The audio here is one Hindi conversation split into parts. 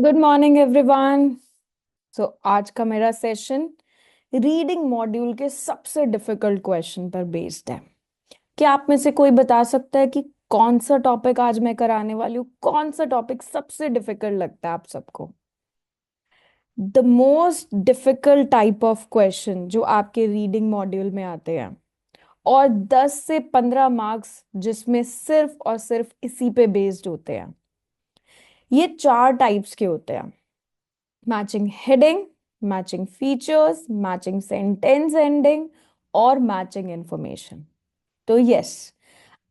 Good morning everyone. सो आज का मेरा सेशन रीडिंग मॉड्यूल के सबसे डिफिकल्ट क्वेश्चन पर बेस्ड है। क्या आप में से कोई बता सकता है कि कौन सा टॉपिक आज मैं कराने वाली हूँ? कौन सा टॉपिक सबसे डिफिकल्ट लगता है आप सबको? The most difficult type of question जो आपके रीडिंग मॉड्यूल में आते हैं, और 10 से 15 मार्क्स जिसमें सिर्फ और सिर्फ इसी पे बेस्ड होते हैं। ये चार टाइप्स के होते हैं: matching heading, matching features, matching sentence ending और मैचिंग इंफॉर्मेशन। तो यस,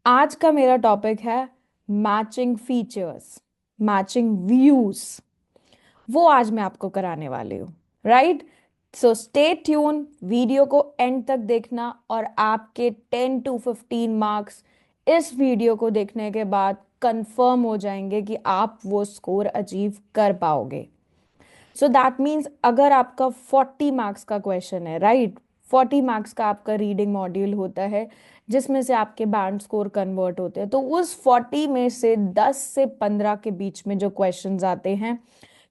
आज का मेरा टॉपिक है मैचिंग फीचर्स, मैचिंग व्यूज। वो आज मैं आपको कराने वाली हूँ, right? So stay tune, video को एंड तक देखना और आपके 10 to 15 मार्क्स इस वीडियो को देखने के बाद कंफर्म हो जाएंगे कि आप वो स्कोर अचीव कर पाओगे। सो दैट मीन्स अगर आपका 40 मार्क्स का क्वेश्चन है, राइट, 40 मार्क्स का आपका रीडिंग मॉड्यूल होता है जिसमें से आपके बैंड स्कोर कन्वर्ट होते हैं, तो उस 40 में से 10 से 15 के बीच में जो क्वेश्चंस आते हैं,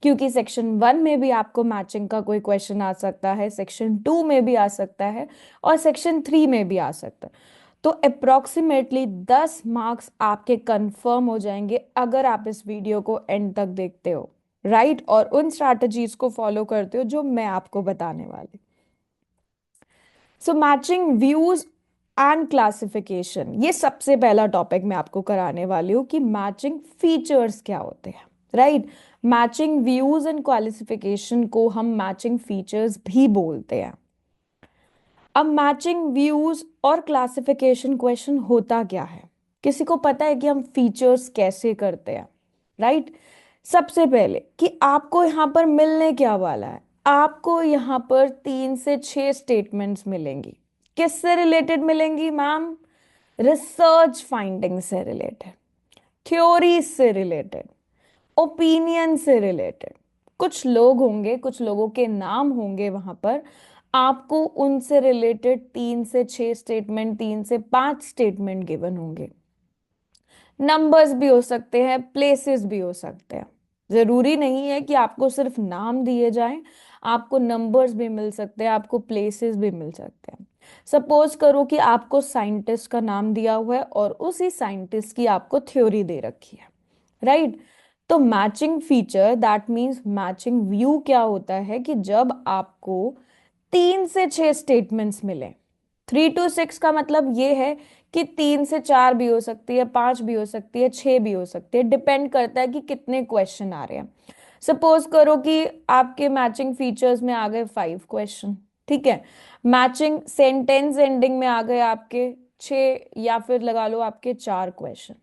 क्योंकि सेक्शन 1 में भी आपको मैचिंग का कोई क्वेश्चन आ सकता है, सेक्शन 2 में भी आ सकता है और सेक्शन 3 में भी आ सकता है। तो अप्रोक्सीमेटली 10 मार्क्स आपके कंफर्म हो जाएंगे अगर आप इस वीडियो को एंड तक देखते हो, राइट, और उन स्ट्रैटेजीज को फॉलो करते हो जो मैं आपको बताने वाली। सो मैचिंग व्यूज एंड क्लासिफिकेशन, ये सबसे पहला टॉपिक मैं आपको कराने वाली हूँ कि मैचिंग फीचर्स क्या होते हैं, right. Matching views and classification को हम मैचिंग फीचर्स भी बोलते हैं। अब मैचिंग व्यूज और क्लासिफिकेशन क्वेश्चन होता क्या है? किसी को पता है कि हम फीचर्स कैसे करते हैं, राइट? सबसे पहले कि आपको यहां पर मिलने क्या वाला है, आपको यहां पर 3 से 6 स्टेटमेंट्स मिलेंगी। किससे रिलेटेड मिलेंगी मैम? रिसर्च फाइंडिंग से रिलेटेड, थ्योरी से रिलेटेड, ओपिनियन से रिलेटेड। कुछ लोग होंगे, कुछ लोगों के नाम होंगे वहां पर, आपको उनसे रिलेटेड 3 से 6 स्टेटमेंट, 3 से 5 स्टेटमेंट गिवन होंगे। नंबर्स भी हो सकते हैं, प्लेसेस भी हो सकते हैं। जरूरी नहीं है कि आपको सिर्फ नाम दिए जाएं, आपको नंबर्स भी मिल सकते हैं, आपको प्लेसेस भी मिल सकते हैं। सपोज करो कि आपको साइंटिस्ट का नाम दिया हुआ है और उसी साइंटिस्ट की आपको थ्योरी दे रखी है, राइट। तो matching feature that means matching view क्या होता है कि जब आपको 3 से 6 स्टेटमेंट्स मिले, 3 to 6 का मतलब ये है कि 3 से 4 भी हो सकती है, 5 भी हो सकती है, 6 भी हो सकती है, डिपेंड करता है कि कितने क्वेश्चन आ रहे हैं। सपोज करो कि आपके मैचिंग फीचर्स में आ गए 5 क्वेश्चन, ठीक है। मैचिंग सेंटेंस एंडिंग में आ गए आपके 6, या फिर लगा लो आपके 4 क्वेश्चन।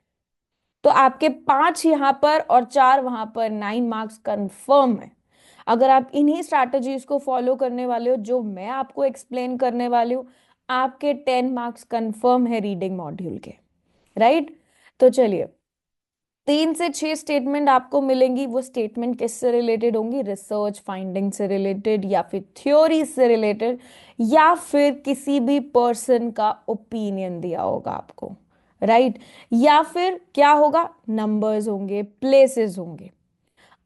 तो आपके 5 यहां पर और 4 वहां पर, 9 मार्क्स कंफर्म है। अगर आप इन्हीं स्ट्रैटेजीज को फॉलो करने वाले हो जो मैं आपको एक्सप्लेन करने वाली हूँ, आपके 10 मार्क्स कंफर्म है रीडिंग मॉड्यूल के, राइट। तो चलिए, 3 से 6 स्टेटमेंट आपको मिलेंगी। वो स्टेटमेंट किससे रिलेटेड होंगी? रिसर्च फाइंडिंग से रिलेटेड, या फिर थ्योरी से रिलेटेड, या फिर किसी भी पर्सन का ओपिनियन दिया होगा आपको, राइट। या फिर क्या होगा? नंबर्स होंगे, प्लेसेस होंगे।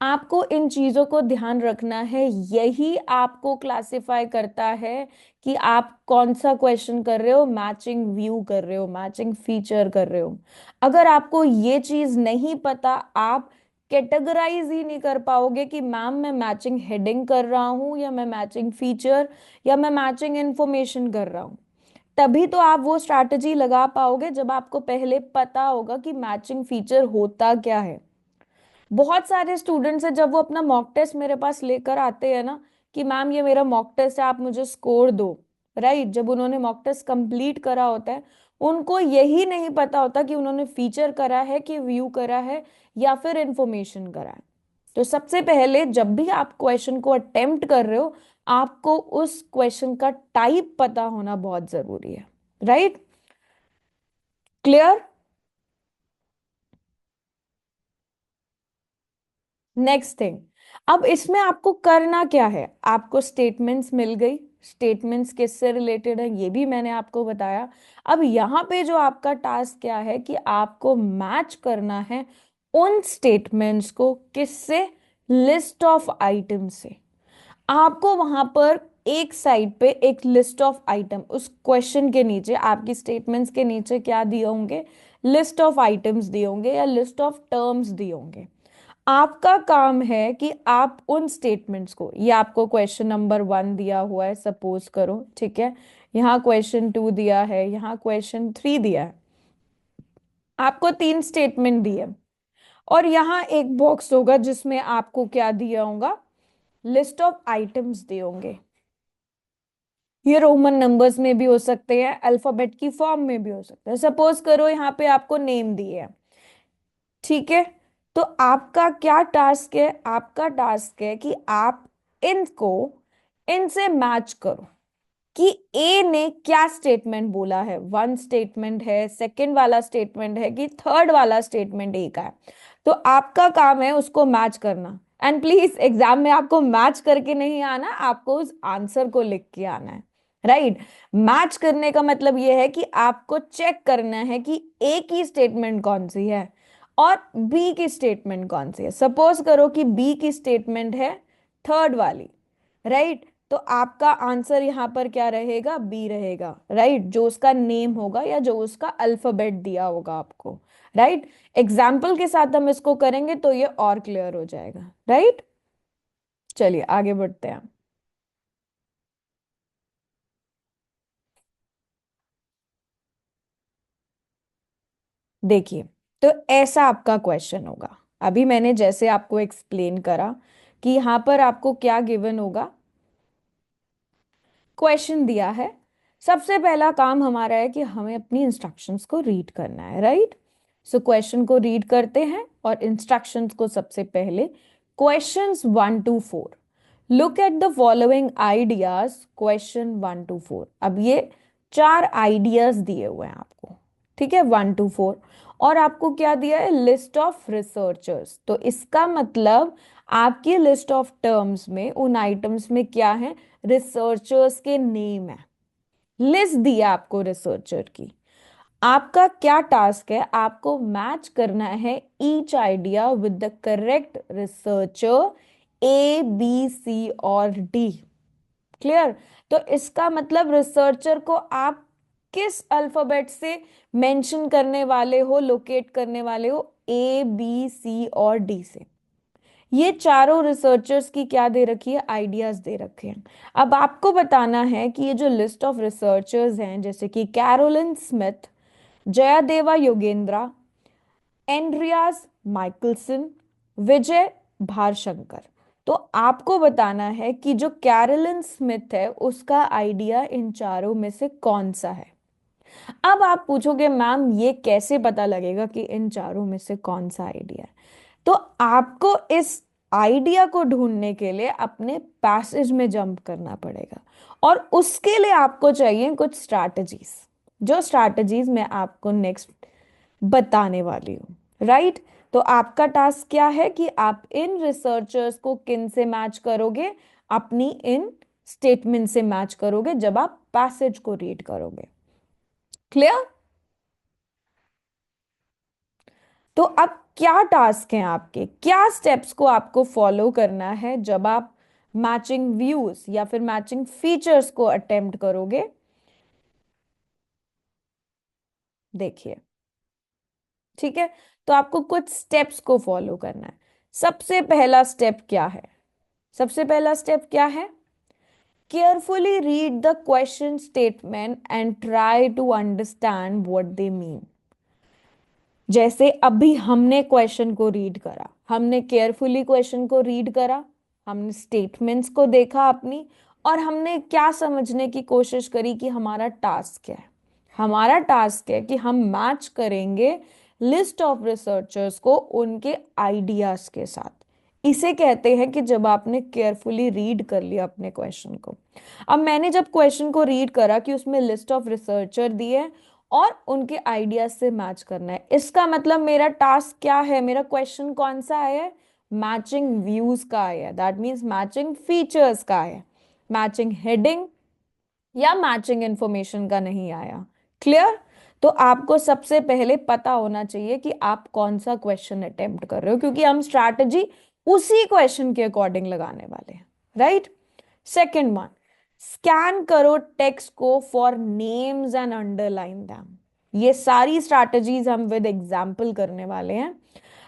आपको इन चीजों को ध्यान रखना है, यही आपको क्लासिफाई करता है कि आप कौन सा क्वेश्चन कर रहे हो, मैचिंग व्यू कर रहे हो, मैचिंग फीचर कर रहे हो। अगर आपको ये चीज नहीं पता, आप कैटेगराइज ही नहीं कर पाओगे कि मैम मैं मैचिंग हेडिंग कर रहा हूं, या मैं मैचिंग फीचर, या मैं मैचिंग इंफॉर्मेशन कर रहा हूं। तभी तो आप वो स्ट्रैटेजी लगा पाओगे जब आपको पहले पता होगा कि मैचिंग फीचर होता क्या है। बहुत सारे स्टूडेंट्स हैं, जब वो अपना मॉक टेस्ट मेरे पास लेकर आते हैं ना कि मैम ये मेरा मॉक टेस्ट है, आप मुझे स्कोर दो, राइट, जब उन्होंने मॉक टेस्ट कंप्लीट करा होता है, उनको यही नहीं पता होता कि उन्होंने फीचर करा है कि व्यू करा है या फिर इंफॉर्मेशन करा है। तो सबसे पहले जब भी आप क्वेश्चन को अटेम्प्ट कर रहे हो, आपको उस क्वेश्चन का टाइप पता होना बहुत जरूरी है, राइट। क्लियर? नेक्स्ट थिंग, अब इसमें आपको करना क्या है? आपको स्टेटमेंट्स मिल गई, स्टेटमेंट्स किससे रिलेटेड है ये भी मैंने आपको बताया। अब यहाँ पे जो आपका टास्क क्या है कि आपको मैच करना है उन स्टेटमेंट्स को, किससे? लिस्ट ऑफ आइटम से। आपको वहां पर एक साइड पे एक लिस्ट ऑफ आइटम, उस क्वेश्चन के नीचे आपकी स्टेटमेंट्स के नीचे क्या दिए होंगे, लिस्ट ऑफ आइटम्स दिए होंगे या लिस्ट ऑफ टर्म्स दिए होंगे। आपका काम है कि आप उन स्टेटमेंट्स को, ये आपको क्वेश्चन नंबर 1 दिया हुआ है सपोज करो, ठीक है, यहाँ क्वेश्चन 2 दिया है, यहाँ क्वेश्चन 3 दिया है, आपको 3 स्टेटमेंट दिए, और यहाँ एक बॉक्स होगा जिसमें आपको क्या दिया होगा, लिस्ट ऑफ आइटम्स दिए होंगे। ये रोमन नंबर्स में भी हो सकते हैं, अल्फाबेट की फॉर्म में भी हो सकता है। सपोज करो यहाँ पे आपको नेम दिए है, ठीक है, तो आपका क्या टास्क है, आपका टास्क है कि आप इनको, इनसे मैच करो कि ए ने क्या स्टेटमेंट बोला है, 1 स्टेटमेंट है, सेकंड वाला स्टेटमेंट है कि थर्ड वाला स्टेटमेंट ए का है। तो आपका काम है उसको मैच करना। एंड प्लीज एग्जाम में आपको मैच करके नहीं आना, आपको उस आंसर को लिख के आना है, राइट। मैच करने का मतलब यह है कि आपको चेक करना है कि ए की स्टेटमेंट कौन सी है और बी की स्टेटमेंट कौन सी है। सपोज करो कि बी की स्टेटमेंट है थर्ड वाली, राइट, तो आपका आंसर यहां पर क्या रहेगा, बी रहेगा, राइट, जो उसका नेम होगा या जो उसका अल्फाबेट दिया होगा आपको, राइट। एग्जाम्पल के साथ हम इसको करेंगे तो ये और क्लियर हो जाएगा, राइट। चलिए आगे बढ़ते हैं। देखिए, तो ऐसा आपका क्वेश्चन होगा, अभी मैंने जैसे आपको एक्सप्लेन करा कि यहां पर आपको क्या गिवन होगा, क्वेश्चन दिया है। सबसे पहला काम हमारा है कि हमें अपनी इंस्ट्रक्शंस को रीड करना है, राइट। सो क्वेश्चन को रीड करते हैं और इंस्ट्रक्शंस को सबसे पहले, questions 1 to 4, look at the following ideas, question 1 to 4। अब ये 4 आइडियाज दिए हुए हैं आपको, ठीक है, 1 to 4, और आपको क्या दिया है, लिस्ट ऑफ रिसर्चर्स। तो इसका मतलब आपकी लिस्ट ऑफ टर्म्स में, उन आइटम्स में क्या है, रिसर्चर्स के नेम है, लिस्ट दिया आपको रिसर्चर की। आपका क्या टास्क है, आपको मैच करना है each idea with the correct researcher, A B C और डी। क्लियर। तो इसका मतलब रिसर्चर को आप किस अल्फाबेट से मेंशन करने वाले हो, लोकेट करने वाले हो, ए बी सी और डी से। ये चारों रिसर्चर्स की क्या दे रखी है, आइडियाज दे रखे हैं। अब आपको बताना है कि ये जो लिस्ट ऑफ रिसर्चर्स हैं, जैसे कि कैरोलिन स्मिथ, जयादेवा योगेंद्रा, एंड्रियास माइकलसन, विजय भारशंकर, तो आपको बताना है कि जो कैरोलिन स्मिथ है उसका आइडिया इन चारों में से कौन सा है। अब आप पूछोगे मैम ये कैसे पता लगेगा कि इन चारों में से कौन सा आइडिया है। तो आपको इस आइडिया को ढूंढने के लिए अपने पैसेज में जंप करना पड़ेगा, और उसके लिए आपको चाहिए कुछ स्ट्रैटेजीज, जो स्ट्रैटेजीज मैं आपको नेक्स्ट बताने वाली हूँ, राइट। तो आपका टास्क क्या है कि आप इन रिसर्चर्स को किन से मैच करोगे, अपनी इन स्टेटमेंट से मैच करोगे जब आप पैसेज को रीड करोगे। क्लियर। तो अब क्या टास्क हैं आपके, क्या स्टेप्स को आपको फॉलो करना है जब आप मैचिंग व्यूज या फिर मैचिंग फीचर्स को अटेम्प्ट करोगे। देखिए, ठीक है, तो आपको कुछ स्टेप्स को फॉलो करना है। सबसे पहला स्टेप क्या है, सबसे पहला स्टेप क्या है, carefully read the question statement and try to understand what they mean. जैसे अभी हमने क्वेश्चन को रीड करा, हमने केयरफुली क्वेश्चन को रीड करा, हमने स्टेटमेंट्स को देखा अपनी, और हमने क्या समझने की कोशिश करी कि हमारा टास्क क्या है। हमारा टास्क है कि हम मैच करेंगे लिस्ट ऑफ रिसर्चर्स को उनके आइडियाज के साथ। इसे कहते हैं कि जब आपने केयरफुली रीड कर लिया अपने क्वेश्चन को। अब मैंने जब क्वेश्चन को रीड करा कि उसमें लिस्ट ऑफ रिसर्चर दिए और उनके आइडियाज से मैच करना है, इसका मतलब मेरा टास्क क्या है, मेरा क्वेश्चन कौन सा है, मैचिंग व्यूज का है, दैट मीन्स मैचिंग फीचर्स का है, मैचिंग हेडिंग या मैचिंग इंफॉर्मेशन का नहीं आया। क्लियर। तो आपको सबसे पहले पता होना चाहिए कि आप कौन सा क्वेश्चन अटेम्प्ट कर रहे हो, क्योंकि हम स्ट्रैटेजी उसी क्वेश्चन के अकॉर्डिंग लगाने वाले हैं, राइट। सेकेंड वन, स्कैन करो टेक्स्ट को for names and underline them. ये सारी स्ट्रैटेजीज हम विद एग्जाम्पल करने वाले हैं।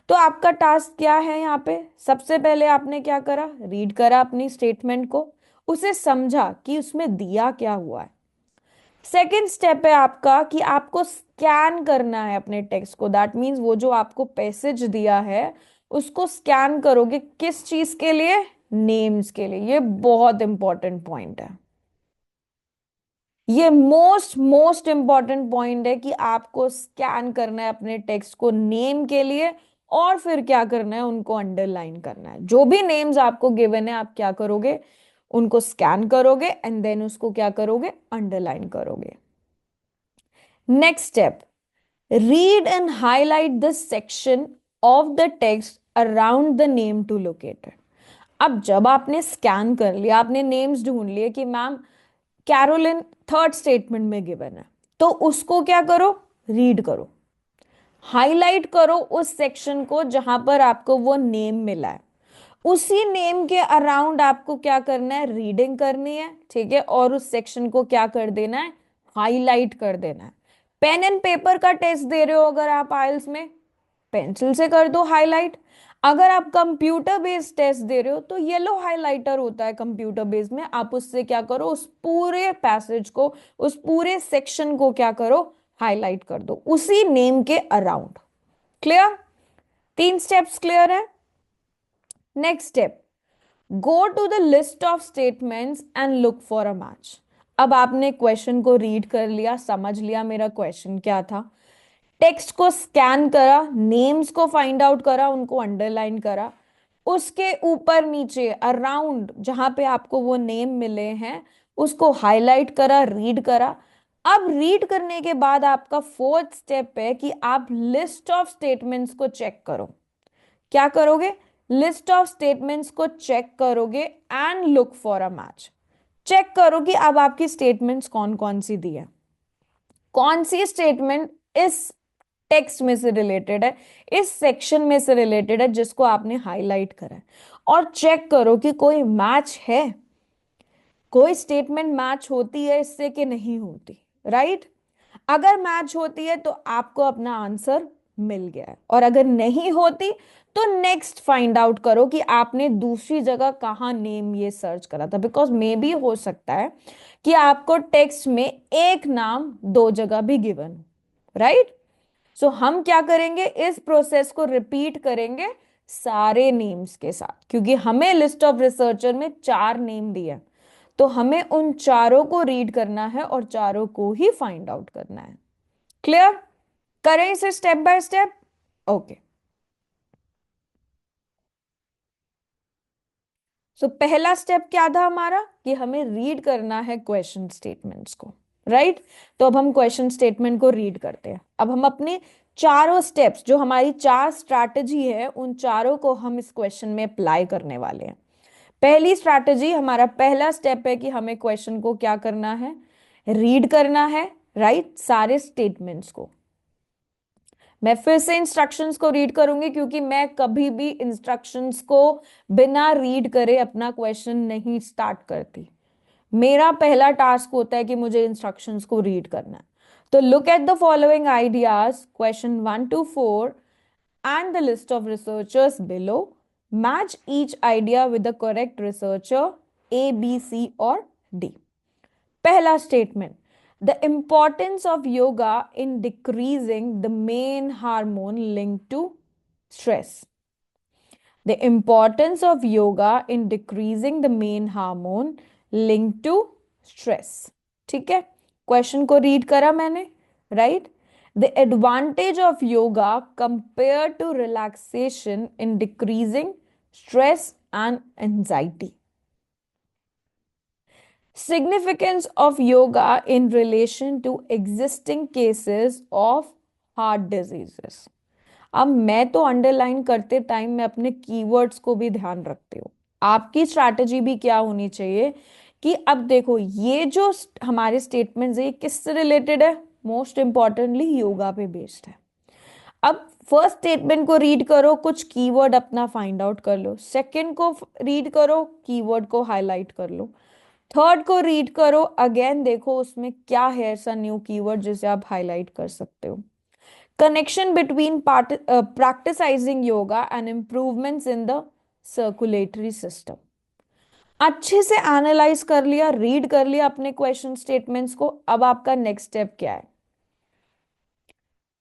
तो आपका टास्क क्या है यहाँ पे? सबसे पहले आपने क्या करा? रीड करा अपनी स्टेटमेंट को, उसे समझा कि उसमें दिया क्या हुआ है। सेकेंड स्टेप है आपका कि आपको स्कैन करना है अपने टेक्स्ट को। दैट मीन्स वो जो आपको पैसेज दिया है उसको स्कैन करोगे। किस चीज के लिए? नेम्स के लिए। ये बहुत इंपॉर्टेंट पॉइंट है। ये मोस्ट मोस्ट इंपॉर्टेंट पॉइंट है कि आपको स्कैन करना है अपने टेक्स्ट को नेम के लिए, और फिर क्या करना है? उनको अंडरलाइन करना है। जो भी नेम्स आपको गिवन है आप क्या करोगे? उनको स्कैन करोगे एंड देन उसको क्या करोगे? अंडरलाइन करोगे। Next step, read and highlight the section of the text around the name to locate it। अब जब आपने स्कैन कर लिया, आपने नेम्स ढूंढ लिए कि मैम कैरोलिन थर्ड स्टेटमेंट में गिवन है, तो उसको क्या करो? रीड करो, हाईलाइट करो उस सेक्शन को जहां पर आपको वो नेम मिला है। उसी नेम के अराउंड आपको क्या करना है? रीडिंग करनी है, ठीक है। और उस सेक्शन को क्या कर देना है? हाईलाइट कर देना है। पेन एंड पेपर का टेस्ट दे रहे हो अगर आप आइल्स में, पेंसिल से कर दो हाईलाइट। अगर आप कंप्यूटर बेस्ड टेस्ट दे रहे हो तो येलो हाइलाइटर होता है कंप्यूटर बेस्ड में, आप उससे क्या करो? उस पूरे पैसेज को, उस पूरे सेक्शन को क्या करो? हाईलाइट कर दो उसी नेम के अराउंड। क्लियर? तीन स्टेप्स क्लियर है। Next step, go to the list of statements and look for a match. अब आपने क्वेश्चन को रीड कर लिया, समझ लिया मेरा क्वेश्चन क्या था, टेक्स्ट को स्कैन करा, नेम्स को फाइंड आउट करा, उनको अंडरलाइन करा, उसके ऊपर नीचे अराउंड जहां पे आपको वो नेम मिले हैं उसको हाईलाइट करा, रीड करा। अब रीड करने के बाद आपका फोर्थ स्टेप है कि आप लिस्ट ऑफ स्टेटमेंट्स को चेक करो। क्या करोगे? लिस्ट ऑफ स्टेटमेंट्स को चेक करोगे and look for a match. Check करो कि अब आपकी स्टेटमेंट्स कौन कौन सी दी है, कौन सी स्टेटमेंट इस टेक्स्ट में से रिलेटेड है, इस सेक्शन में से रिलेटेड है जिसको आपने हाईलाइट करा है। और चेक करो कि कोई मैच है, कोई स्टेटमेंट मैच होती है इससे कि नहीं होती, राइट। अगर मैच होती है तो आपको अपना आंसर मिल गया है, और अगर नहीं होती तो नेक्स्ट फाइंड आउट करो कि आपने दूसरी जगह कहाँ नेम ये सर्च करा था। बिकॉज मे भी हो सकता है कि आपको टेक्स्ट में एक नाम दो जगह भी गिवन, राइट। सो हम क्या करेंगे? इस प्रोसेस को रिपीट करेंगे सारे नेम्स के साथ, क्योंकि हमें लिस्ट ऑफ रिसर्चर में 4 नेम दिया, तो हमें उन चारों को रीड करना है और चारों को ही फाइंड आउट करना है। क्लियर? करें इसे स्टेप बाय स्टेप। ओके, सो पहला स्टेप क्या था हमारा? कि हमें रीड करना है क्वेश्चन स्टेटमेंट्स को, राइट। तो अब हम क्वेश्चन स्टेटमेंट को रीड करते हैं। अब हम अपने चारों स्टेप्स, जो हमारी 4 स्ट्रैटेजी है, उन चारों को हम इस क्वेश्चन में अप्लाई करने वाले हैं। पहली स्ट्रैटेजी, हमारा पहला स्टेप है कि हमें क्वेश्चन को क्या करना है? रीड करना है, राइट, सारे स्टेटमेंट्स को। मैं फिर से इंस्ट्रक्शंस को रीड करूंगी क्योंकि मैं कभी भी इंस्ट्रक्शंस को बिना रीड करे अपना क्वेश्चन नहीं स्टार्ट करती। मेरा पहला टास्क होता है कि मुझे इंस्ट्रक्शंस को रीड करना है। तो look at the following ideas, question 1 to 4 and the list of researchers below. Match each idea with the correct researcher A, B, C or D. पहला statement, the importance of yoga in decreasing the main hormone link to stress. The importance of yoga in decreasing the main hormone link to stress. ठीक है, क्वेश्चन को रीड करा मैंने, right. The advantage of yoga compare to relaxation in decreasing stress and anxiety. Significance of yoga in relation to existing cases of heart diseases। अब मैं तो अंडरलाइन करते टाइम मैं अपने कीवर्ड्स को भी ध्यान रखती हूँ। आपकी स्ट्रैटेजी भी क्या होनी चाहिए कि अब देखो ये जो हमारे स्टेटमेंट्स है ये किससे रिलेटेड है? मोस्ट इंपॉर्टेंटली योगा पे बेस्ड है। अब फर्स्ट स्टेटमेंट को रीड करो, कुछ कीवर्ड अपना फाइंड आउट कर लो। सेकंड को रीड करो, कीवर्ड को हाईलाइट कर लो। थर्ड को रीड करो, अगेन देखो उसमें क्या है ऐसा न्यू कीवर्ड जिसे आप हाईलाइट कर सकते हो। Connection between practising yoga and improvements in the circulatory system. अच्छे से एनालाइज कर लिया, रीड कर लिया अपने क्वेश्चन स्टेटमेंट्स को। अब आपका नेक्स्ट स्टेप क्या है?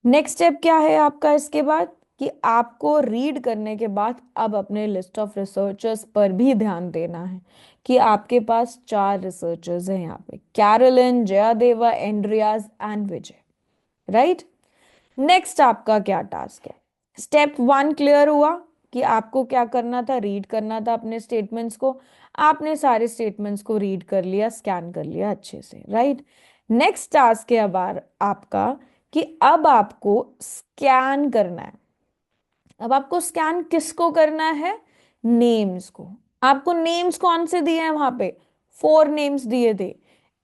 नेक्स्ट स्टेप क्या है आपका इसके बाद? कि आपको रीड करने के बाद अब अपने लिस्ट ऑफ रिसर्चर्स पर भी ध्यान देना है कि आपके पास 4 रिसर्चर्स हैं यहाँ पे, Caroline, Jayadeva, Andreas and Vijay, right. Next आपका क्या टास्क है? स्टेप 1 क्लियर हुआ कि आपको क्या करना था, रीड करना था अपने स्टेटमेंट्स को। आपने सारे स्टेटमेंट्स को रीड कर लिया, स्कैन कर लिया अच्छे से, राइट। नेक्स्ट टास्क है अब आपका कि अब आपको स्कैन करना है। अब आपको स्कैन किसको करना है? नेम्स को। आपको नेम्स कौन से दिए हैं वहां पे? 4 नेम्स दिए थे,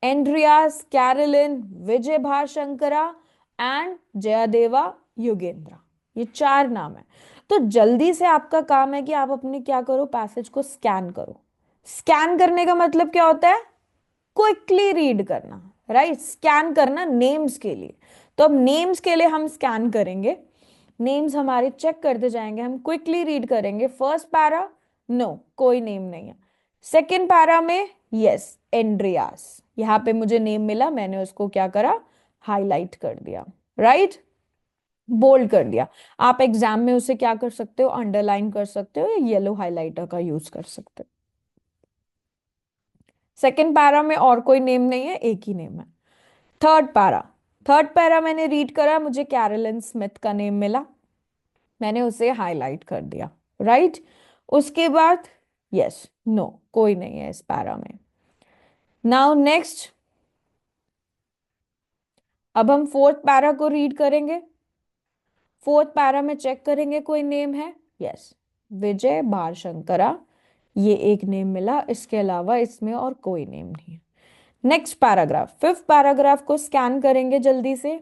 एंड्रियास, कैरोलिन, विजय भाषंकरा एंड जयादेवा युगेंद्रा। ये 4 नाम है। तो जल्दी से आपका काम है कि आप अपने क्या करो, पैसेज को स्कैन करो। स्कैन करने का मतलब क्या होता है? क्विकली रीड करना, राइट। स्कैन करना नेम्स के लिए। तो अब नेम्स के लिए हम स्कैन करेंगे, नेम्स हमारे चेक करते जाएंगे, हम क्विकली रीड करेंगे। फर्स्ट पैरा, नो कोई नेम नहीं है। सेकंड पैरा में यस, एंड्रियास, यहां पे मुझे नेम मिला, मैंने उसको क्या करा, हाईलाइट कर दिया, राइट, बोल्ड कर दिया। आप एग्जाम में उसे क्या कर सकते हो, अंडरलाइन कर सकते हो या येलो हाइलाइटर का यूज कर सकते हो। सेकंड पैरा में और कोई नेम नहीं है, एक ही नेम है। थर्ड पैरा, थर्ड पैरा मैंने रीड करा, मुझे कैरोलिन स्मिथ का नेम मिला, मैंने उसे हाईलाइट कर दिया, राइट। उसके बाद यस, नो कोई नहीं है इस पैरा में। नाउ नेक्स्ट, अब हम फोर्थ पैरा को रीड करेंगे। फोर्थ पैरा में चेक करेंगे कोई नेम है, यस, विजय भाषंकरा, ये एक नेम मिला, इसके अलावा इसमें और कोई नेम नहीं है। नेक्स्ट पैराग्राफ, फिफ्थ पैराग्राफ को स्कैन करेंगे जल्दी से।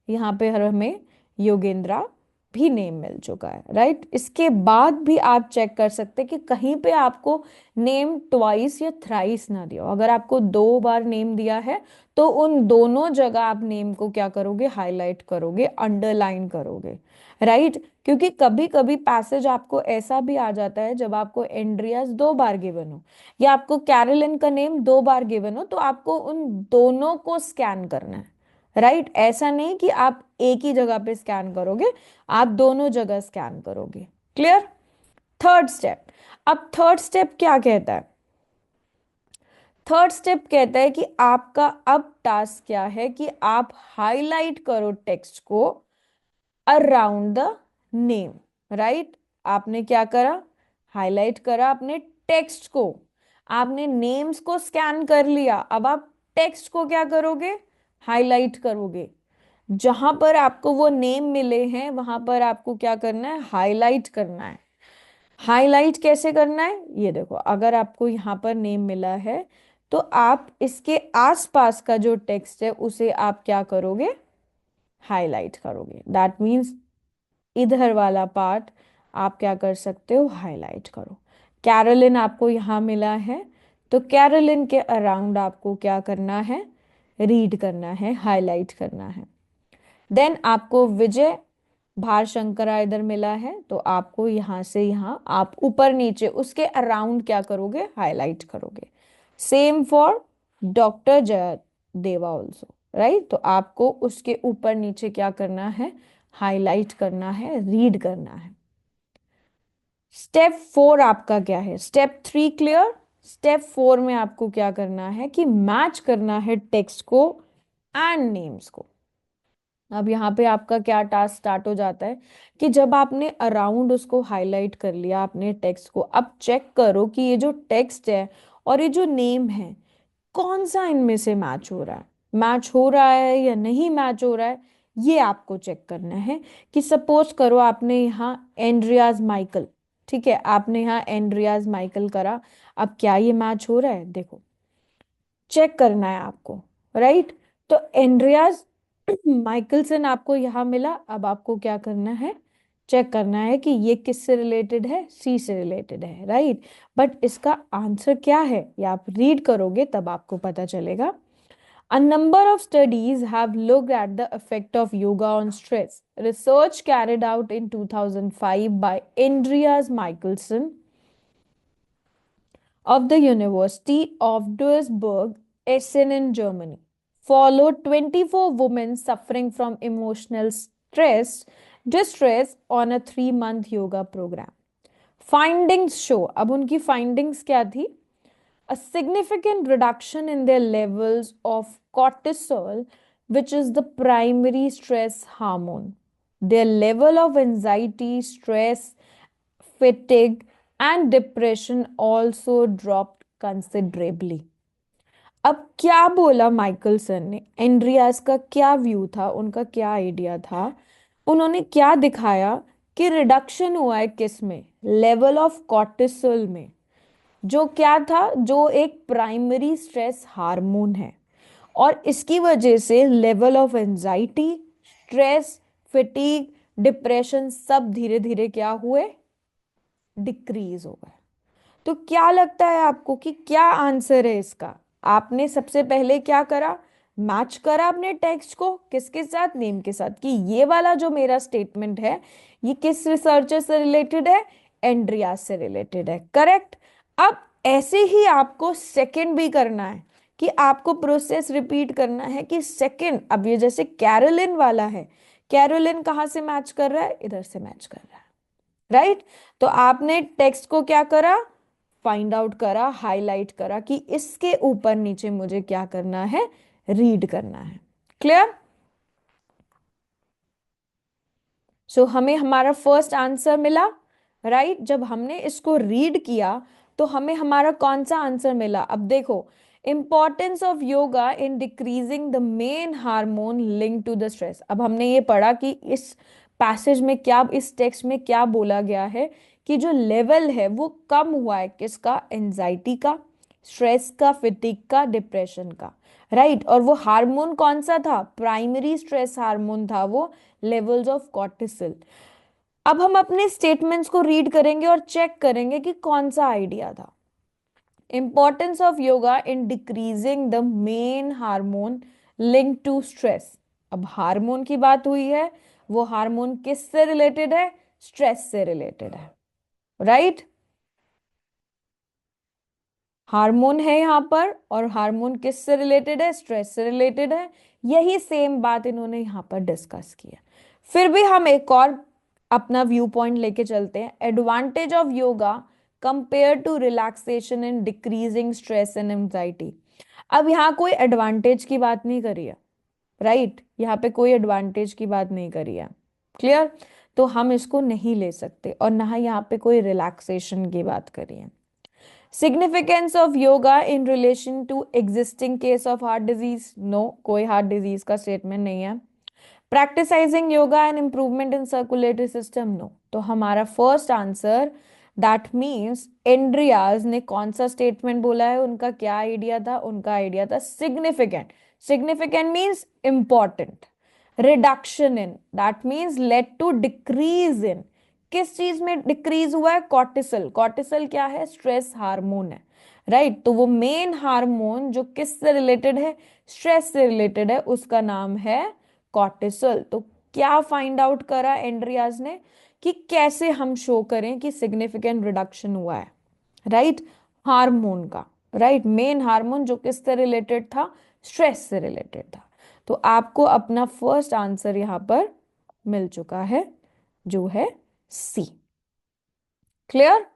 यहाँ पे हमें योगेंद्रा भी नेम मिल चुका है, राइट। इसके बाद भी आप चेक कर सकते हैं कि कहीं पे आपको नेम ट्वाइस या थ्राइस ना दिया हो। अगर आपको 2 बार नेम दिया है तो उन दोनों जगह आप नेम को क्या करोगे, हाईलाइट करोगे, अंडरलाइन करोगे, राइट। क्योंकि कभी कभी पैसेज आपको ऐसा भी आ जाता है जब आपको एंड्रियास 2 बार गिवन हो या आपको कैरोलिन का नेम 2 बार गिवन हो, तो आपको उन दोनों को स्कैन करना है, राइट। ऐसा नहीं कि आप एक ही जगह पे स्कैन करोगे, आप दोनों जगह स्कैन करोगे। क्लियर? थर्ड स्टेप, अब थर्ड स्टेप क्या कहता है? थर्ड स्टेप कहता है कि आपका अब टास्क क्या है कि आप हाईलाइट करो टेक्स्ट को अराउंड द नेम, राइट। आपने क्या करा, हाईलाइट करा अपने टेक्स्ट को। आपने नेम्स को स्कैन कर लिया, अब आप टेक्स्ट को क्या करोगे, हाईलाइट करोगे। जहां पर आपको वो नेम मिले हैं वहां पर आपको क्या करना है, हाईलाइट करना है। हाईलाइट कैसे करना है, ये देखो, अगर आपको यहाँ पर नेम मिला है तो आप इसके आसपास का जो टेक्स्ट है उसे आप क्या करोगे, हाईलाइट करोगे। दैट मीन्स इधर वाला पार्ट आप क्या कर सकते हो, हाईलाइट करो। कैरोलिन आपको यहाँ मिला है तो कैरोलिन के अराउंड आपको क्या करना है, रीड करना है, हाईलाइट करना है। देन आपको विजय भारशंकरा इधर मिला है तो आपको यहां से यहां आप ऊपर नीचे उसके अराउंड क्या करोगे, हाईलाइट करोगे। Same for doctor Jayadeva also, right. तो आपको उसके ऊपर नीचे क्या करना है, हाईलाइट करना है, रीड करना है। स्टेप 4 आपका क्या है, स्टेप 3 क्लियर। स्टेप 4 में आपको क्या करना है कि मैच करना है टेक्स्ट को एंड नेम्स को। अब यहाँ पे आपका क्या टास्क स्टार्ट हो जाता है कि जब आपने अराउंड उसको हाईलाइट कर लिया अपने टेक्स्ट को, अब चेक करो कि ये जो टेक्स्ट है और ये जो नेम है कौन सा इनमें से मैच हो रहा है, मैच हो रहा है या नहीं मैच हो रहा है, ये आपको चेक करना है। कि सपोज करो आपने यहाँ एंड्रियाज माइकल, ठीक है, आपने यहाँ एंड्रियाज माइकल करा, अब क्या ये मैच हो रहा है, देखो चेक करना है आपको, राइट। तो एंड्रियाज माइकलसन आपको यहां मिला, अब आपको क्या करना है, चेक करना है कि ये किससे रिलेटेड है, सी से रिलेटेड है, राइट। बट इसका आंसर क्या है ये आप रीड करोगे तब आपको पता चलेगा। A number of studies have looked at the effect of yoga on stress. Research carried out in 2005 by Andreas Michelson of the University of Duisburg, Essen in Germany followed 24 women suffering from emotional distress on a 3-month yoga program. Findings show, अब उनकी findings क्या थी? A significant reduction in their levels of cortisol, which is the primary stress hormone. Their level of anxiety, stress, fatigue, and depression also dropped considerably. अब क्या बोला माइकलसन ने, एंड्रियास का क्या व्यू था, उनका क्या आइडिया था, उन्होंने क्या दिखाया कि रिडक्शन हुआ है किस में, लेवल ऑफ कॉर्टिसोल में, जो क्या था, जो एक प्राइमरी स्ट्रेस हार्मोन है। और इसकी वजह से level of anxiety, stress, फिटीग, depression सब धीरे धीरे क्या हुए, डिक्रीज हो गए। तो क्या लगता है आपको कि क्या आंसर है इसका? आपने सबसे पहले क्या करा, मैच करा अपने टेक्स्ट को किसके साथ, नेम के साथ, कि ये वाला जो मेरा स्टेटमेंट है ये किस रिसर्चर से रिलेटेड है, एंड्रियास से रिलेटेड है, करेक्ट। अब ऐसे ही आपको सेकंड भी करना है, कि आपको प्रोसेस रिपीट करना है कि सेकंड, अब ये जैसे कैरोलिन वाला है, कैरोलिन कहाँ से मैच कर रहा है, इधर से मैच कर रहा है, राइट। तो आपने टेक्स्ट को क्या करा, फाइंड आउट करा, हाईलाइट करा कि इसके ऊपर नीचे मुझे क्या करना है, रीड करना है। क्लियर? सो हमें हमारा फर्स्ट आंसर मिला, राइट। जब हमने इसको रीड किया तो हमें हमारा कौन सा आंसर मिला, अब देखो, importance of yoga in decreasing the main hormone link to the stress. अब हमने ये पढ़ा कि इस पैसेज में क्या, इस टेक्स्ट में क्या बोला गया है कि जो लेवल है वो कम हुआ है किसका, एंजाइटी का, स्ट्रेस का, फिटिक का, डिप्रेशन का, राइट। और वो हार्मोन कौन सा था, प्राइमरी स्ट्रेस हार्मोन था वो, लेवल्स ऑफ कॉर्टिसोल। अब हम अपने स्टेटमेंट्स को रीड करेंगे और चेक करेंगे कि कौन सा आइडिया था। Importance of yoga in decreasing the main hormone link to stress. अब हार्मोन की बात हुई है, वो हार्मोन किससे रिलेटेड है, स्ट्रेस से रिलेटेड है, राइट। हार्मोन है यहाँ पर, और हार्मोन किससे रिलेटेड है, स्ट्रेस से रिलेटेड है। यही सेम बात इन्होंने यहाँ पर डिस्कस किया। फिर भी हम एक और अपना व्यू पॉइंट लेके चलते हैं, advantage of yoga compare to relaxation and decreasing stress and anxiety. अब यहाँ कोई एडवांटेज की बात नहीं करी है, राइट, यहाँ पे कोई एडवांटेज की बात नहीं करी है, क्लियर। तो हम इसको नहीं ले सकते, और ना यहाँ पे कोई रिलैक्सेशन की बात करी है। Significance of yoga in relation to existing case of heart disease, no, कोई हार्ट डिजीज का स्टेटमेंट नहीं है। Practising yoga and improvement in circulatory system, no. तो हमारा first answer, that means Andreas ने कौन सा स्टेटमेंट बोला है, उनका क्या आइडिया था, उनका आइडिया था significant. Significant means important, reduction in, that means led to decrease in, किस चीज में डिक्रीज हुआ है, कॉर्टिसोल। कॉर्टिसोल क्या है, स्ट्रेस हार्मोन है, राइट। तो वो मेन हार्मोन जो किस से रिलेटेड है, स्ट्रेस से रिलेटेड है, उसका नाम है कॉर्टिसोल। तो क्या फाइंड आउट करा एंड्रियाज ने, कि कैसे हम शो करें कि सिग्निफिकेंट रिडक्शन हुआ है, राइट, हार्मोन का, राइट, मेन हार्मोन जो किससे रिलेटेड था, स्ट्रेस से रिलेटेड था। तो आपको अपना फर्स्ट आंसर यहां पर मिल चुका है, जो है सी। क्लियर?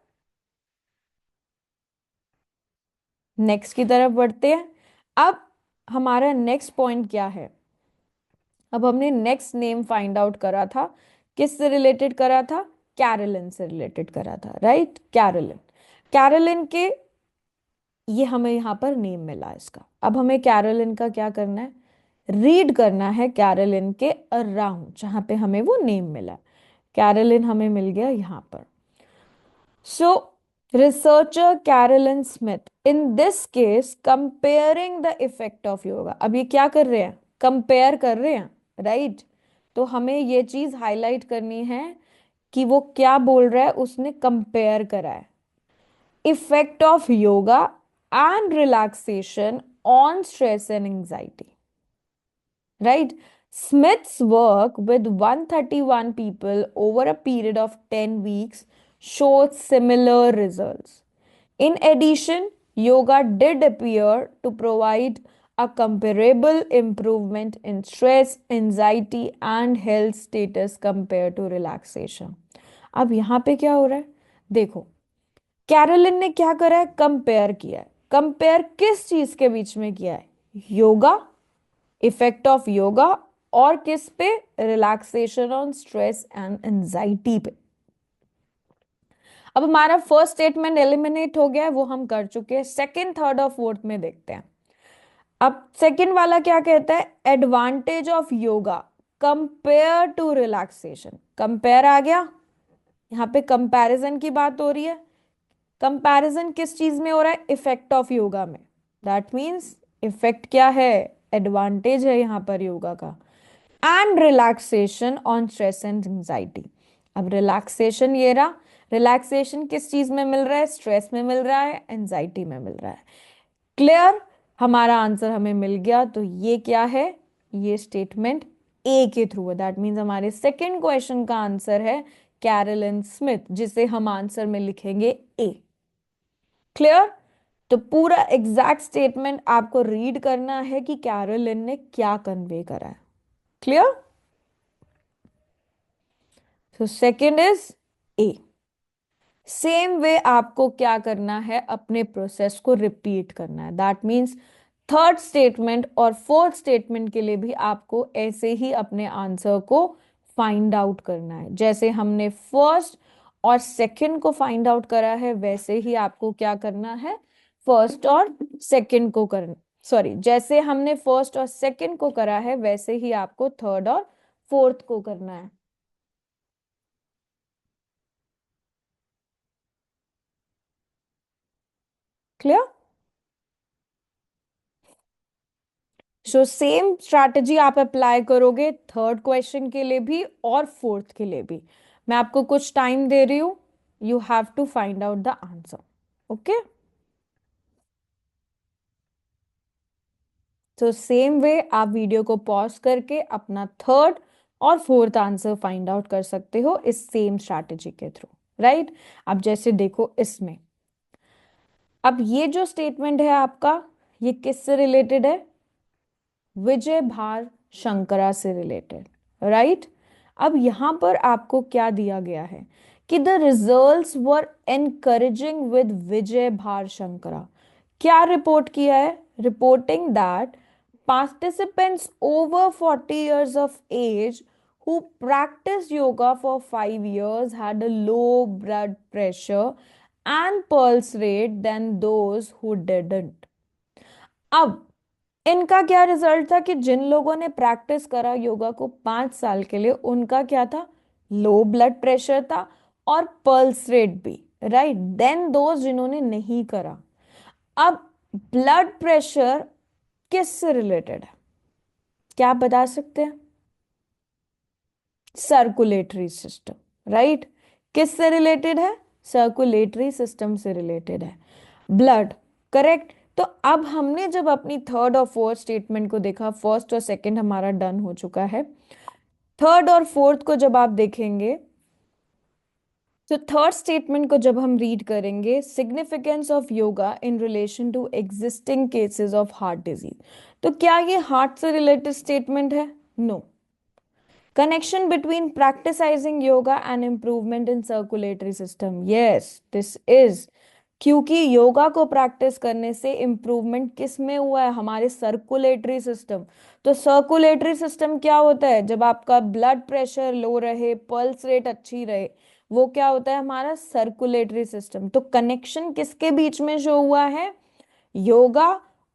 नेक्स्ट की तरफ बढ़ते हैं। अब हमारा नेक्स्ट पॉइंट क्या है, अब हमने नेक्स्ट नेम फाइंड आउट करा था, किससे रिलेटेड करा था, कैरोलिन से रिलेटेड करा था, राइट, कैरोलिन। कैरोलिन के, ये हमें यहाँ पर नेम मिला इसका। अब हमें कैरोलिन का क्या करना है, रीड करना है कैरोलिन के अराउंड, जहां पे हमें वो नेम मिला। कैरोलिन हमें मिल गया यहाँ पर। So, researcher Carolyn Smith, in this case, comparing the effect of yoga. अब ये क्या कर रहे हैं, कंपेयर कर रहे हैं, राइट। तो हमें ये चीज हाईलाइट करनी है कि वो क्या बोल रहा है, उसने कंपेयर करा है effect of yoga and relaxation on stress and anxiety, right? Smith's work with 131 people over a period of 10 weeks showed similar results. In addition, yoga did appear to provide a comparable improvement in stress, anxiety, and health status compared to relaxation. अब यहाँ पे क्या हो रहा है, देखो, कैरोलिन ने क्या करा है, कंपेयर किया है। कंपेयर किस चीज के बीच में किया है, योगा, इफेक्ट ऑफ योगा, और किस पे, relaxation on stress and anxiety पे। अब हमारा फर्स्ट स्टेटमेंट एलिमिनेट हो गया है, वो हम कर चुके हैं। सेकंड, थर्ड और फोर्थ में देखते हैं। अब सेकंड वाला क्या कहता है, advantage of yoga compare to relaxation. Compare आ गया, यहाँ पे कंपैरिजन की बात हो रही है। कंपैरिजन किस चीज में हो रहा है, इफेक्ट ऑफ योगा में। दैट मीन्स इफेक्ट क्या है, एडवांटेज है यहाँ पर योगा का। And relaxation on stress and anxiety. अब रिलैक्सेशन ये रहा, रिलैक्सेशन किस चीज में मिल रहा है, स्ट्रेस में मिल रहा है, एंजाइटी में मिल रहा है। क्लियर, हमारा आंसर हमें मिल गया। तो ये क्या है, ये स्टेटमेंट ए के थ्रू है। दैट मीन्स हमारे सेकेंड क्वेश्चन का आंसर है कैरोलिन स्मिथ, जिसे हम आंसर में लिखेंगे ए। क्लियर, तो पूरा एग्जैक्ट स्टेटमेंट आपको रीड करना है कि कैरोलिन ने क्या कन्वे करा है। क्लियर, तो second is a. Same way आपको क्या करना है, अपने प्रोसेस को रिपीट करना है। दैट मीन्स थर्ड स्टेटमेंट और फोर्थ स्टेटमेंट के लिए भी आपको ऐसे ही अपने आंसर को फाइंड आउट करना है। जैसे हमने फर्स्ट और सेकंड को फाइंड आउट करा है, वैसे ही आपको क्या करना है, फर्स्ट और सेकंड को करना, सॉरी, जैसे हमने फर्स्ट और सेकंड को करा है, वैसे ही आपको थर्ड और फोर्थ को करना है। क्लियर, सो सेम स्ट्रैटेजी आप अप्लाई करोगे थर्ड क्वेश्चन के लिए भी और फोर्थ के लिए भी। मैं आपको कुछ टाइम दे रही हूं, you have to find out the answer. Okay, तो सेम वे आप वीडियो को पॉज करके अपना थर्ड और फोर्थ आंसर फाइंड आउट कर सकते हो इस सेम स्ट्रैटेजी के थ्रू, राइट? अब जैसे देखो इसमें, अब ये जो स्टेटमेंट है आपका, ये किससे रिलेटेड है, विजय भार शंकरा से रिलेटेड, राइट? अब यहां पर आपको क्या दिया गया है कि the results were encouraging with Vijay Bhar Shankara. क्या रिपोर्ट किया है, reporting that participants over 40 years of age who practiced yoga for 5 years had a low blood pressure and pulse rate than those who didn't। अब इनका क्या रिजल्ट था कि जिन लोगों ने प्रैक्टिस करा योगा को 5 साल के लिए, उनका क्या था, लो ब्लड प्रेशर था और पल्स रेट भी, राइट, देन दोज जिन्होंने नहीं करा। अब ब्लड प्रेशर किस से रिलेटेड है, क्या आप बता सकते हैं, सर्कुलेटरी सिस्टम, राइट? किस से रिलेटेड है, सर्कुलेटरी सिस्टम से रिलेटेड है, ब्लड, करेक्ट। तो अब हमने जब अपनी थर्ड और फोर्थ स्टेटमेंट को देखा, फर्स्ट और सेकंड हमारा डन हो चुका है, थर्ड और फोर्थ को जब आप देखेंगे, तो थर्ड स्टेटमेंट को जब हम रीड करेंगे, significance of yoga in relation to existing cases of heart disease, तो क्या ये हार्ट से रिलेटेड स्टेटमेंट है, no. Connection between practicing yoga and improvement in circulatory system. Yes, this is, क्योंकि योगा को प्रैक्टिस करने से इंप्रूवमेंट किस में हुआ है, हमारे सर्कुलेटरी सिस्टम। तो सर्कुलेटरी सिस्टम क्या होता है, जब आपका ब्लड प्रेशर लो रहे, पल्स रेट अच्छी रहे, वो क्या होता है, हमारा सर्कुलेटरी सिस्टम। तो कनेक्शन किसके बीच में शो हुआ है, योगा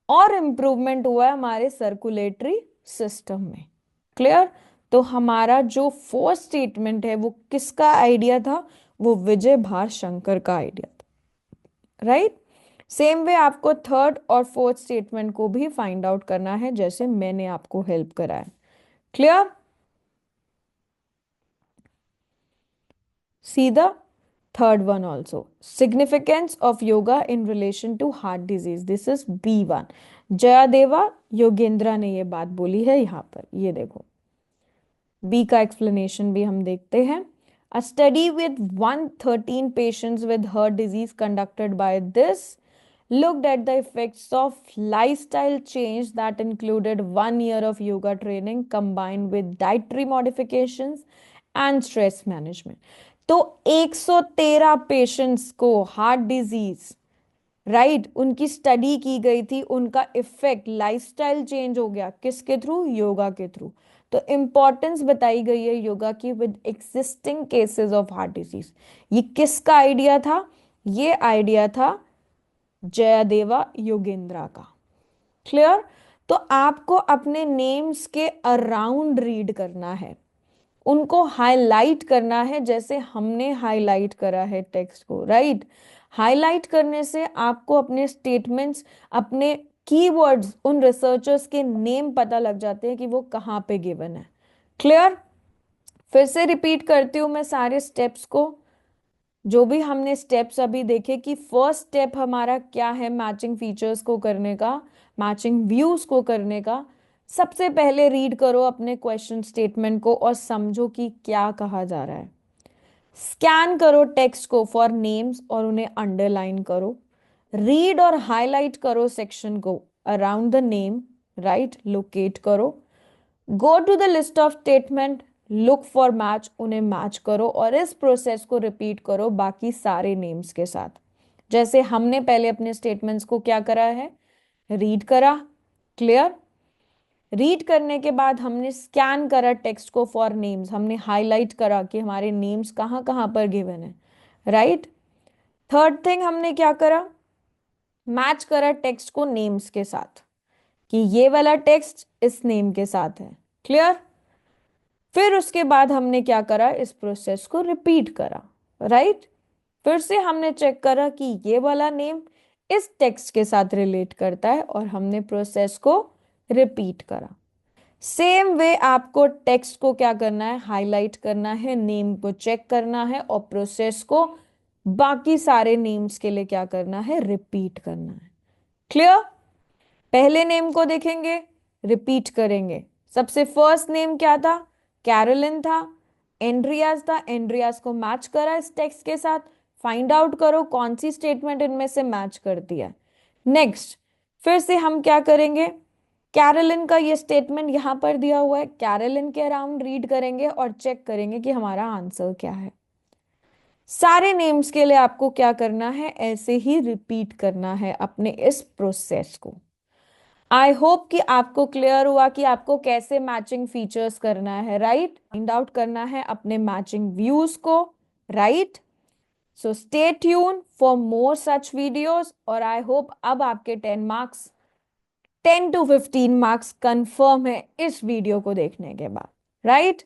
और इंप्रूवमेंट हुआ है हमारे सर्कुलेटरी सिस्टम में। क्लियर, तो हमारा जो फोर्थ स्टेटमेंट है वो किसका आइडिया था, वो विजय भार शंकर का आइडिया था, राइट? सेम वे आपको थर्ड और फोर्थ स्टेटमेंट को भी फाइंड आउट करना है, जैसे मैंने आपको हेल्प करा है। Clear, see the third one also, significance of yoga in relation to heart disease, this is B1। Jayadeva Yogendra ने ये बात बोली है यहाँ पर, ये देखो बी का एक्सप्लेनेशन भी हम देखते हैं। अ study with 113 patients with heart disease conducted by this looked at the effects of lifestyle change that included 1 year of yoga training combined with dietary modifications and stress management। तो 113 पेशेंट्स को हार्ट डिजीज, राइट, उनकी स्टडी की गई थी, उनका इफेक्ट लाइफस्टाइल चेंज हो गया, किसके थ्रू? योगा के थ्रू। तो इंपॉर्टेंस बताई गई है योगा की with existing cases of heart disease. ये किसका आइडिया था? ये आइडिया था जयादेवा योगेंद्रा का। क्लियर? तो आपको अपने नेम्स के अराउंड रीड करना है, उनको हाईलाइट करना है, जैसे हमने हाईलाइट करा है टेक्स्ट को, राइट। हाईलाइट करने से आपको अपने स्टेटमेंट्स, अपने कीवर्ड्स, उन रिसर्चर्स के नेम पता लग जाते हैं कि वो कहाँ पे गिवन है। क्लियर? फिर से रिपीट करती हूं मैं सारे स्टेप्स को, जो भी हमने स्टेप्स अभी देखे कि फर्स्ट स्टेप हमारा क्या है मैचिंग फीचर्स को करने का, मैचिंग व्यूज को करने का। सबसे पहले रीड करो अपने क्वेश्चन स्टेटमेंट को और समझो कि क्या कहा जा रहा है। स्कैन करो टेक्स्ट को फॉर नेम्स और उन्हें अंडरलाइन करो। रीड और हाईलाइट करो सेक्शन को around the name, right, locate करो। Go to the list of statement, look for match, उन्हें मैच करो और इस प्रोसेस को रिपीट करो बाकी सारे नेम्स के साथ। जैसे हमने पहले अपने स्टेटमेंट्स को क्या करा है? रीड करा। क्लियर? रीड करने के बाद हमने स्कैन करा टेक्स्ट को फॉर नेम्स, हमने हाईलाइट करा कि हमारे नेम्स कहाँ कहाँ पर गिवन है, राइट। थर्ड थिंग हमने क्या करा? मैच करा टेक्स्ट को नेम्स के साथ कि ये वाला टेक्स्ट इस नेम के साथ है। क्लियर? फिर उसके बाद हमने क्या करा? इस प्रोसेस को रिपीट करा, राइट। फिर से हमने चेक करा कि ये वाला नेम इस टेक्स्ट के साथ रिलेट करता है और हमने प्रोसेस को रिपीट करा। सेम वे आपको टेक्स्ट को क्या करना है? हाईलाइट करना है, नेम को चेक करना है और प्रोसेस को बाकी सारे नेम्स के लिए क्या करना है? रिपीट करना है। क्लियर? पहले नेम को देखेंगे, रिपीट करेंगे। सबसे फर्स्ट नेम क्या था? कैरोलिन था। एंड्रियास था, एंड्रियास को मैच करा इस टेक्स्ट के साथ। फाइंड आउट करो कौन सी स्टेटमेंट इनमें से मैच करती है। नेक्स्ट, फिर से हम क्या करेंगे? कैरोलिन का ये स्टेटमेंट यहां पर दिया हुआ है, कैरोलिन के अराउंड रीड करेंगे और चेक करेंगे कि हमारा आंसर क्या है। सारे नेम्स के लिए आपको क्या करना है? ऐसे ही रिपीट करना है अपने इस प्रोसेस को। आई होप कि आपको क्लियर हुआ कि आपको कैसे मैचिंग फीचर्स करना है, राइट। फाइंड आउट करना है अपने मैचिंग व्यूज को, right. So stay tune for more such videos और आई होप अब आपके 10 मार्क्स, 10 to 15 मार्क्स कंफर्म है इस वीडियो को देखने के बाद, राइट।